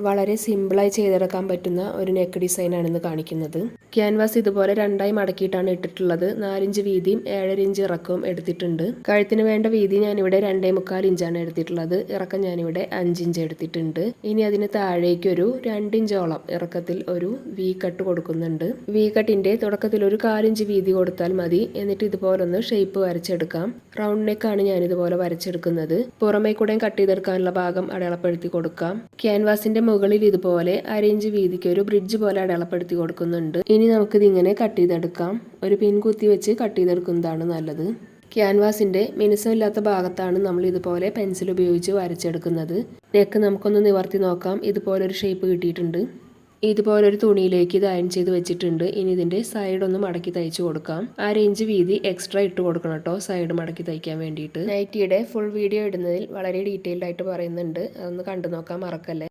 വളരെ സിമ്പിളായി ചെയ്തെടുക്കാൻ പറ്റുന്ന ഒരു നെക്ക് ഡിസൈനാണ് ഇന്ന് കാണിക്കുന്നത്. ക്യാൻവാസ് ഇതുപോലെ രണ്ടായി മടക്കിയിട്ടാണ് ഇട്ടിട്ടുള്ളത്. 4 ഇഞ്ച് വീതിയും 7.5 ഇഞ്ച് ഇറക്കവും എടുത്തിട്ടുണ്ട്. കഴുത്തിന് വേണ്ട വീതി ഞാനിവിടെ 2.25 ഇഞ്ചാണ് എടുത്തിട്ടുള്ളത്. ഇറക്കം ഞാനിവിടെ 5 ഇഞ്ച് എടുത്തിട്ടുണ്ട്. ഇനി അതിന് താഴേക്ക് ഒരു 2 ഇഞ്ചോളം ഇറക്കത്തിൽ ഒരു വി കട്ട് കൊടുക്കുന്നുണ്ട്. വി കട്ടിന്റെ തുടക്കത്തിൽ ഒരു 1/4 ഇഞ്ച് വീതി കൊടുത്താൽ മതി. എന്നിട്ട് ഇതുപോലൊന്ന് ഷേപ്പ് വരച്ചെടുക്കാം. റൗണ്ട് നെക്കാണ് ഞാൻ ഇതുപോലെ വരച്ചെടുക്കുന്നത്. പുറമേ കൂടെ കട്ട് ചെയ്തെടുക്കാനുള്ള ഭാഗം അടയാളപ്പെടുത്തി കൊടുക്കാം. ക്യാൻവാസിന്റെ മുകളിൽ ഇതുപോലെ 1/2 ഇഞ്ച് വീതിക്ക് ഒരു ബ്രിഡ്ജ് പോലെ അടയാളപ്പെടുത്തി കൊടുക്കുന്നുണ്ട്. ഇനി നമുക്കിത് ഇങ്ങനെ കട്ട് ചെയ്തെടുക്കാം. ഒരു പിൻ കുത്തി വെച്ച് കട്ട് ചെയ്തെടുക്കുന്നതാണ് നല്ലത്. ക്യാൻവാസിന്റെ മിനുസമില്ലാത്ത ഭാഗത്താണ് നമ്മൾ ഇതുപോലെ പെൻസിൽ ഉപയോഗിച്ച് വരച്ചെടുക്കുന്നത്. നെക്ക് നമുക്കൊന്ന് നിവർത്തി നോക്കാം. ഇതുപോലൊരു ഷേപ്പ് കിട്ടിയിട്ടുണ്ട്. ഇതുപോലൊരു തുണിയിലേക്ക് ഇത് അയൺ ചെയ്ത് വെച്ചിട്ടുണ്ട്. ഇനി ഇതിന്റെ സൈഡ് ഒന്ന് മടക്കി തയ്ച്ചു കൊടുക്കാം. 1/2 ഇഞ്ച് വീതി എക്സ്ട്രാ ഇട്ട് കൊടുക്കണം കേട്ടോ, സൈഡ് മടക്കി തയ്ക്കാൻ വേണ്ടിയിട്ട്. നൈറ്റിയുടെ ഫുൾ വീഡിയോ ഇടുന്നതിൽ വളരെ ഡീറ്റെയിൽഡ് ആയിട്ട് പറയുന്നുണ്ട്. അതൊന്ന് കണ്ടു നോക്കാൻ മറക്കല്ലേ.